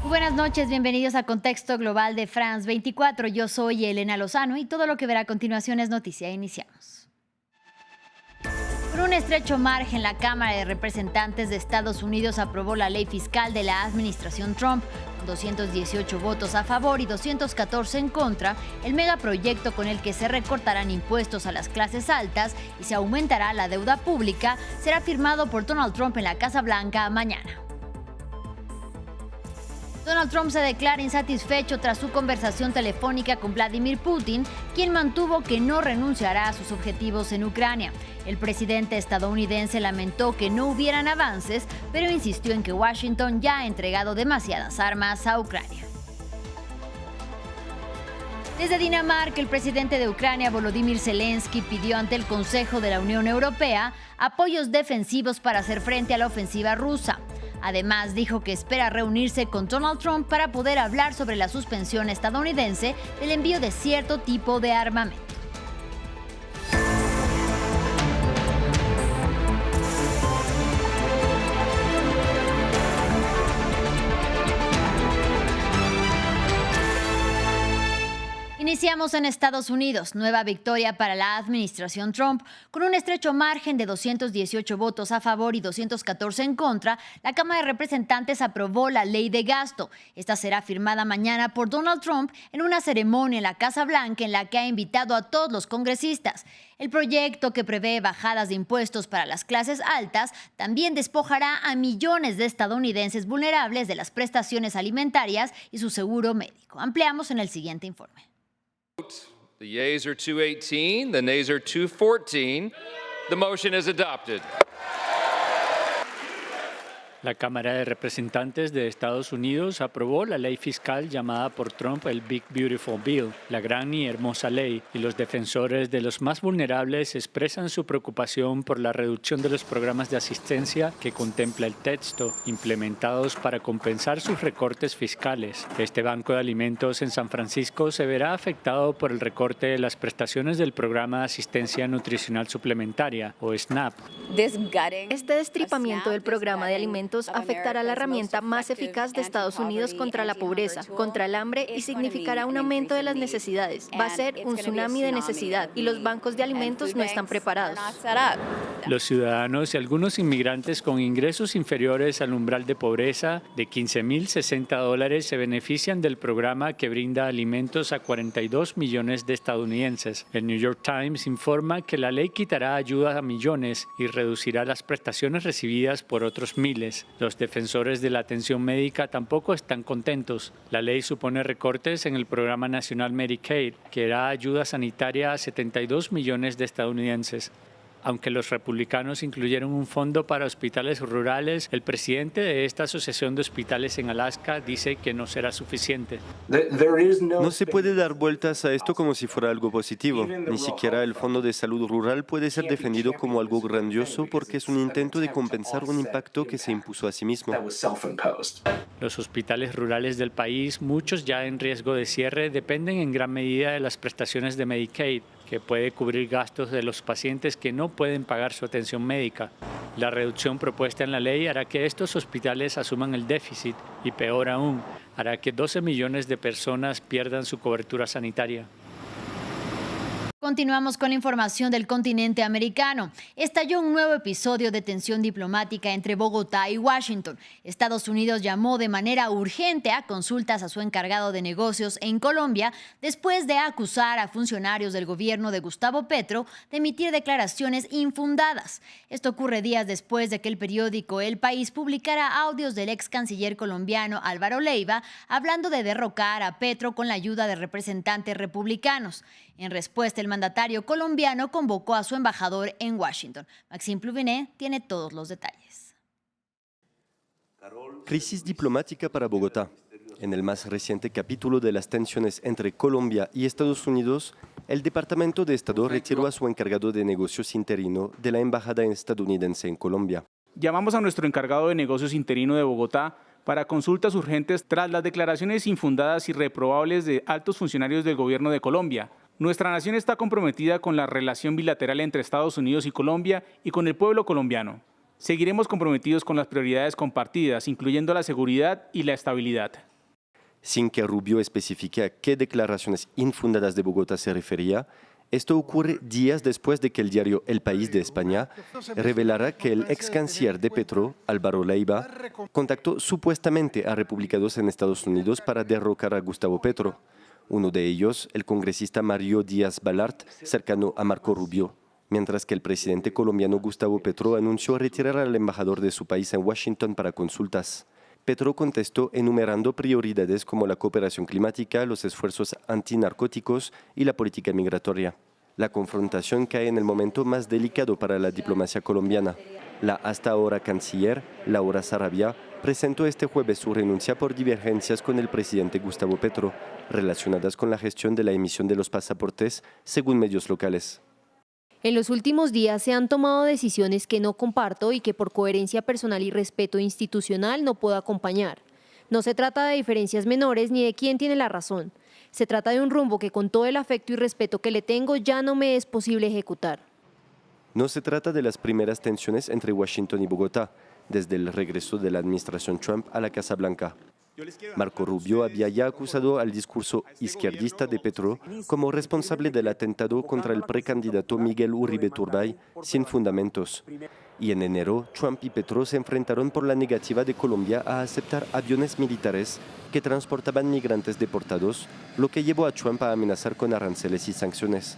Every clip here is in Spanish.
Muy buenas noches, bienvenidos a Contexto Global de France 24. Yo soy Elena Lozano y todo lo que verá a continuación es noticia. Iniciamos. Por un estrecho margen, la Cámara de Representantes de Estados Unidos aprobó la ley fiscal de la administración Trump. Con 218 votos a favor y 214 en contra, el megaproyecto con el que se recortarán impuestos a las clases altas y se aumentará la deuda pública será firmado por Donald Trump en la Casa Blanca mañana. Donald Trump se declara insatisfecho tras su conversación telefónica con Vladimir Putin, quien mantuvo que no renunciará a sus objetivos en Ucrania. El presidente estadounidense lamentó que no hubieran avances, pero insistió en que Washington ya ha entregado demasiadas armas a Ucrania. Desde Dinamarca, el presidente de Ucrania, Volodymyr Zelensky, pidió ante el Consejo de la Unión Europea apoyos defensivos para hacer frente a la ofensiva rusa. Además, dijo que espera reunirse con Donald Trump para poder hablar sobre la suspensión estadounidense del envío de cierto tipo de armamento. Iniciamos en Estados Unidos, nueva victoria para la administración Trump. Con un estrecho margen de 218 votos a favor y 214 en contra, la Cámara de Representantes aprobó la ley de gasto. Esta será firmada mañana por Donald Trump en una ceremonia en la Casa Blanca en la que ha invitado a todos los congresistas. El proyecto, que prevé bajadas de impuestos para las clases altas, también despojará a millones de estadounidenses vulnerables de las prestaciones alimentarias y su seguro médico. Ampliamos en el siguiente informe. The yeas are 218, the nays are 214. The motion is adopted. La Cámara de Representantes de Estados Unidos aprobó la ley fiscal llamada por Trump el Big Beautiful Bill, la gran y hermosa ley, y los defensores de los más vulnerables expresan su preocupación por la reducción de los programas de asistencia que contempla el texto, implementados para compensar sus recortes fiscales. Este banco de alimentos en San Francisco se verá afectado por el recorte de las prestaciones del Programa de Asistencia Nutricional Suplementaria, o SNAP. Este destripamiento del programa de alimentos afectará la herramienta más eficaz de Estados Unidos contra la pobreza, contra el hambre, y significará un aumento de las necesidades. Va a ser un tsunami de necesidad y los bancos de alimentos no están preparados. Los ciudadanos y algunos inmigrantes con ingresos inferiores al umbral de pobreza de $15,060 se benefician del programa que brinda alimentos a 42 millones de estadounidenses. El New York Times informa que la ley quitará ayuda a millones y reducirá las prestaciones recibidas por otros miles. Los defensores de la atención médica tampoco están contentos. La ley supone recortes en el programa nacional Medicaid, que da ayuda sanitaria a 72 millones de estadounidenses. Aunque los republicanos incluyeron un fondo para hospitales rurales, el presidente de esta asociación de hospitales en Alaska dice que no será suficiente. No se puede dar vueltas a esto como si fuera algo positivo. Ni siquiera el Fondo de Salud Rural puede ser defendido como algo grandioso porque es un intento de compensar un impacto que se impuso a sí mismo. Los hospitales rurales del país, muchos ya en riesgo de cierre, dependen en gran medida de las prestaciones de Medicaid, que puede cubrir gastos de los pacientes que no pueden pagar su atención médica. La reducción propuesta en la ley hará que estos hospitales asuman el déficit y, peor aún, hará que 12 millones de personas pierdan su cobertura sanitaria. Continuamos con la información del continente americano. Estalló un nuevo episodio de tensión diplomática entre Bogotá y Washington. Estados Unidos llamó de manera urgente a consultas a su encargado de negocios en Colombia después de acusar a funcionarios del gobierno de Gustavo Petro de emitir declaraciones infundadas. Esto ocurre días después de que el periódico El País publicara audios del ex canciller colombiano Álvaro Leiva hablando de derrocar a Petro con la ayuda de representantes republicanos. En respuesta, el mandatario colombiano convocó a su embajador en Washington. Maxime Pluvinet tiene todos los detalles. Crisis diplomática para Bogotá. En el más reciente capítulo de las tensiones entre Colombia y Estados Unidos, el Departamento de Estado retiró a su encargado de negocios interino de la embajada estadounidense en Colombia. Llamamos a nuestro encargado de negocios interino de Bogotá para consultas urgentes tras las declaraciones infundadas y reprobables de altos funcionarios del gobierno de Colombia. Nuestra nación está comprometida con la relación bilateral entre Estados Unidos y Colombia y con el pueblo colombiano. Seguiremos comprometidos con las prioridades compartidas, incluyendo la seguridad y la estabilidad. Sin que Rubio especifique a qué declaraciones infundadas de Bogotá se refería, esto ocurre días después de que el diario El País de España revelara que el ex canciller de Petro, Álvaro Leiva, contactó supuestamente a republicanos en Estados Unidos para derrocar a Gustavo Petro. Uno de ellos, el congresista Mario Díaz Balart, cercano a Marco Rubio, mientras que el presidente colombiano Gustavo Petro anunció retirar al embajador de su país en Washington para consultas. Petro contestó enumerando prioridades como la cooperación climática, los esfuerzos antinarcóticos y la política migratoria. La confrontación cae en el momento más delicado para la diplomacia colombiana. La hasta ahora canciller, Laura Sarabia, presentó este jueves su renuncia por divergencias con el presidente Gustavo Petro, relacionadas con la gestión de la emisión de los pasaportes, según medios locales. En los últimos días se han tomado decisiones que no comparto y que por coherencia personal y respeto institucional no puedo acompañar. No se trata de diferencias menores ni de quién tiene la razón. Se trata de un rumbo que con todo el afecto y respeto que le tengo ya no me es posible ejecutar. No se trata de las primeras tensiones entre Washington y Bogotá, desde el regreso de la administración Trump a la Casa Blanca. Marco Rubio había ya acusado al discurso izquierdista de Petro como responsable del atentado contra el precandidato Miguel Uribe Turbay sin fundamentos. Y en enero, Trump y Petro se enfrentaron por la negativa de Colombia a aceptar aviones militares que transportaban migrantes deportados, lo que llevó a Trump a amenazar con aranceles y sanciones.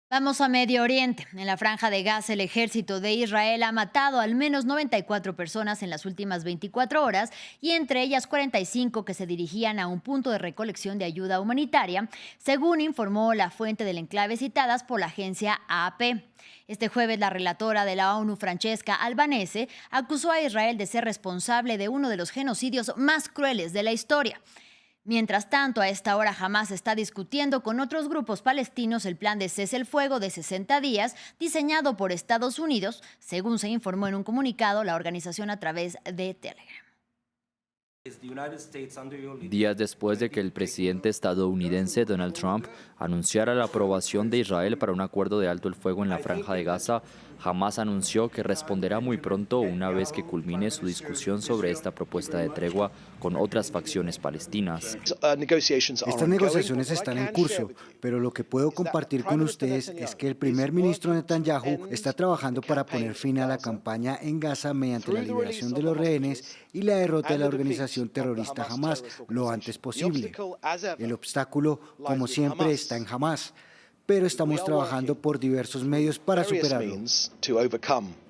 Vamos a Medio Oriente. En la Franja de Gaza, el ejército de Israel ha matado al menos 94 personas en las últimas 24 horas y entre ellas 45 que se dirigían a un punto de recolección de ayuda humanitaria, según informó la fuente del enclave citadas por la agencia AP. Este jueves, la relatora de la ONU, Francesca Albanese, acusó a Israel de ser responsable de uno de los genocidios más crueles de la historia. Mientras tanto, a esta hora Hamás está discutiendo con otros grupos palestinos el plan de cese el fuego de 60 días diseñado por Estados Unidos, según se informó en un comunicado la organización a través de Telegram. Días después de que el presidente estadounidense Donald Trump anunciara la aprobación de Israel para un acuerdo de alto el fuego en la Franja de Gaza, Hamás anunció que responderá muy pronto una vez que culmine su discusión sobre esta propuesta de tregua con otras facciones palestinas. Estas negociaciones están en curso, pero lo que puedo compartir con ustedes es que el primer ministro Netanyahu está trabajando para poner fin a la campaña en Gaza mediante la liberación de los rehenes y la derrota de la organización terrorista Hamás lo antes posible. El obstáculo, como siempre, está en Hamás, pero estamos trabajando por diversos medios para superarlo.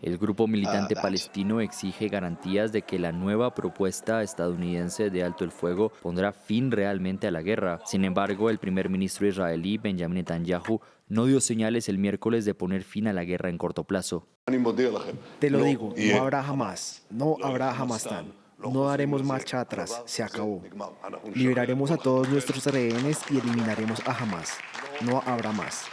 El grupo militante palestino exige garantías de que la nueva propuesta estadounidense de alto el fuego pondrá fin realmente a la guerra. Sin embargo, el primer ministro israelí, Benjamin Netanyahu, no dio señales el miércoles de poner fin a la guerra en corto plazo. Te lo digo, no habrá jamás, no habrá Hamastán. No daremos marcha atrás, se acabó. Liberaremos a todos nuestros rehenes y eliminaremos a Hamás. No habrá más.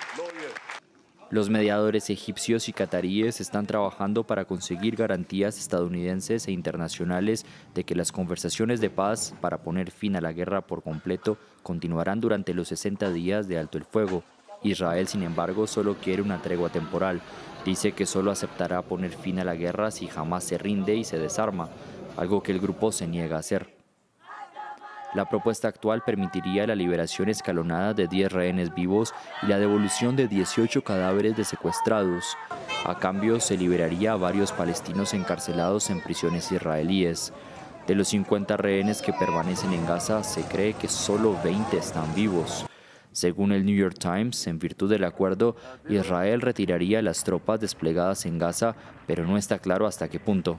Los mediadores egipcios y cataríes están trabajando para conseguir garantías estadounidenses e internacionales de que las conversaciones de paz para poner fin a la guerra por completo continuarán durante los 60 días de alto el fuego. Israel, sin embargo, solo quiere una tregua temporal. Dice que solo aceptará poner fin a la guerra si Hamás se rinde y se desarma, algo que el grupo se niega a hacer. La propuesta actual permitiría la liberación escalonada de 10 rehenes vivos y la devolución de 18 cadáveres de secuestrados. A cambio, se liberaría a varios palestinos encarcelados en prisiones israelíes. De los 50 rehenes que permanecen en Gaza, se cree que solo 20 están vivos. Según el New York Times, en virtud del acuerdo, Israel retiraría las tropas desplegadas en Gaza, pero no está claro hasta qué punto.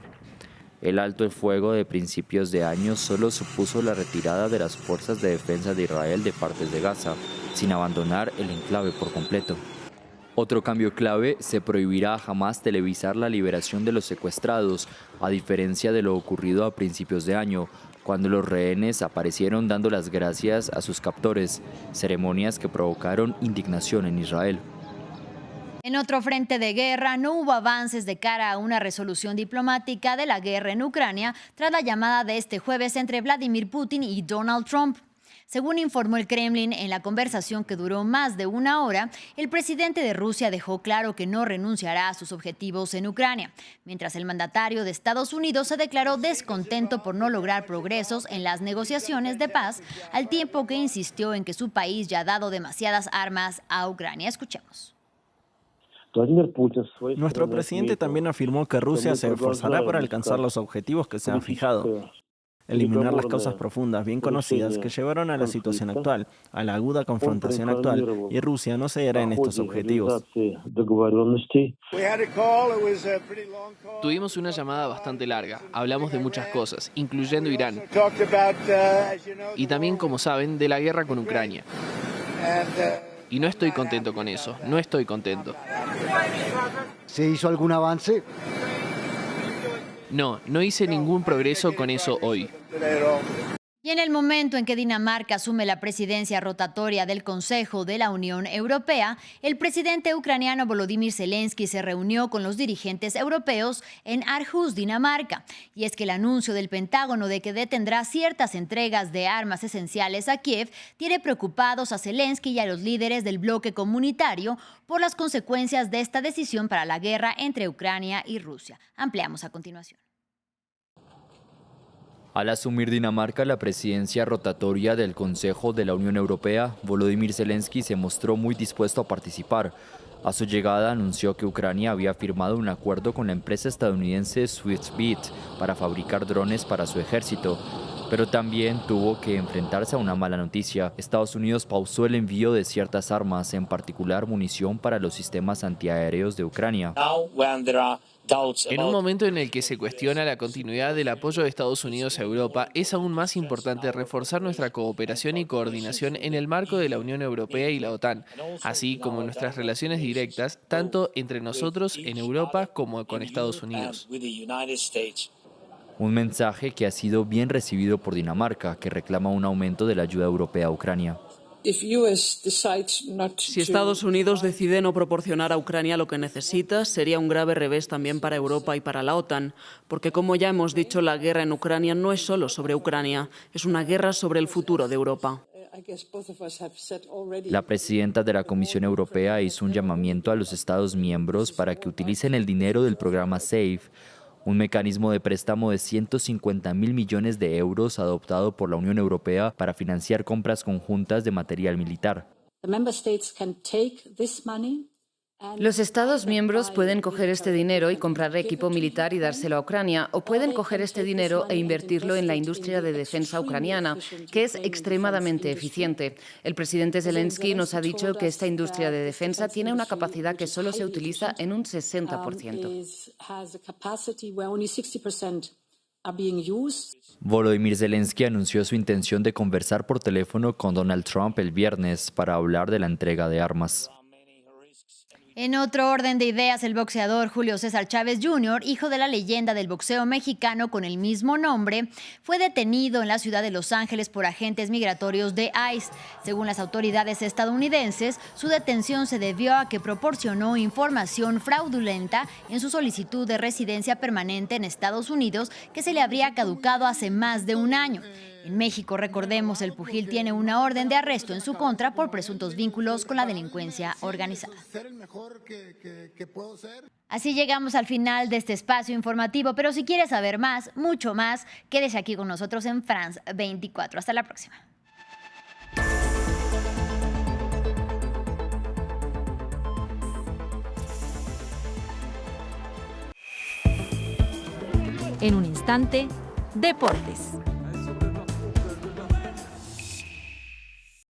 El alto el fuego de principios de año solo supuso la retirada de las fuerzas de defensa de Israel de partes de Gaza, sin abandonar el enclave por completo. Otro cambio clave, se prohibirá a Hamás televisar la liberación de los secuestrados, a diferencia de lo ocurrido a principios de año, cuando los rehenes aparecieron dando las gracias a sus captores, ceremonias que provocaron indignación en Israel. En otro frente de guerra, no hubo avances de cara a una resolución diplomática de la guerra en Ucrania tras la llamada de este jueves entre Vladimir Putin y Donald Trump. Según informó el Kremlin, en la conversación que duró más de una hora, el presidente de Rusia dejó claro que no renunciará a sus objetivos en Ucrania, mientras el mandatario de Estados Unidos se declaró descontento por no lograr progresos en las negociaciones de paz, al tiempo que insistió en que su país ya ha dado demasiadas armas a Ucrania. Escuchemos. Nuestro presidente también afirmó que Rusia se esforzará para alcanzar los objetivos que se han fijado. Eliminar las causas profundas bien conocidas que llevaron a la situación actual, a la aguda confrontación actual, y Rusia no cederá en estos objetivos. Tuvimos una llamada bastante larga, hablamos de muchas cosas, incluyendo Irán. Y también, como saben, de la guerra con Ucrania. Y no estoy contento con eso, no estoy contento. ¿Se hizo algún avance? No hice ningún progreso con eso hoy. Y en el momento en que Dinamarca asume la presidencia rotatoria del Consejo de la Unión Europea, el presidente ucraniano Volodymyr Zelensky se reunió con los dirigentes europeos en Aarhus, Dinamarca. Y es que el anuncio del Pentágono de que detendrá ciertas entregas de armas esenciales a Kiev tiene preocupados a Zelensky y a los líderes del bloque comunitario por las consecuencias de esta decisión para la guerra entre Ucrania y Rusia. Ampliamos a continuación. Al asumir Dinamarca la presidencia rotatoria del Consejo de la Unión Europea, Volodymyr Zelensky se mostró muy dispuesto a participar. A su llegada anunció que Ucrania había firmado un acuerdo con la empresa estadounidense Swissbit para fabricar drones para su ejército. Pero también tuvo que enfrentarse a una mala noticia. Estados Unidos pausó el envío de ciertas armas, en particular munición para los sistemas antiaéreos de Ucrania. En un momento en el que se cuestiona la continuidad del apoyo de Estados Unidos a Europa, es aún más importante reforzar nuestra cooperación y coordinación en el marco de la Unión Europea y la OTAN, así como nuestras relaciones directas, tanto entre nosotros en Europa como con Estados Unidos. Un mensaje que ha sido bien recibido por Dinamarca, que reclama un aumento de la ayuda europea a Ucrania. Si Estados Unidos decide no proporcionar a Ucrania lo que necesita, sería un grave revés también para Europa y para la OTAN, porque como ya hemos dicho, la guerra en Ucrania no es solo sobre Ucrania, es una guerra sobre el futuro de Europa. La presidenta de la Comisión Europea hizo un llamamiento a los Estados miembros para que utilicen el dinero del programa SAFE, un mecanismo de préstamo de 150.000 millones de euros adoptado por la Unión Europea para financiar compras conjuntas de material militar. Los Estados miembros pueden coger este dinero y comprar equipo militar y dárselo a Ucrania, o pueden coger este dinero e invertirlo en la industria de defensa ucraniana, que es extremadamente eficiente. El presidente Zelensky nos ha dicho que esta industria de defensa tiene una capacidad que solo se utiliza en un 60%. Volodymyr Zelensky anunció su intención de conversar por teléfono con Donald Trump el viernes para hablar de la entrega de armas. En otro orden de ideas, el boxeador Julio César Chávez Jr., hijo de la leyenda del boxeo mexicano con el mismo nombre, fue detenido en la ciudad de Los Ángeles por agentes migratorios de ICE. Según las autoridades estadounidenses, su detención se debió a que proporcionó información fraudulenta en su solicitud de residencia permanente en Estados Unidos que se le habría caducado hace más de un año. En México, recordemos, el pugil tiene una orden de arresto en su contra por presuntos vínculos con la delincuencia organizada. Así llegamos al final de este espacio informativo, pero si quieres saber más, mucho más, quédese aquí con nosotros en France 24. Hasta la próxima. En un instante, deportes.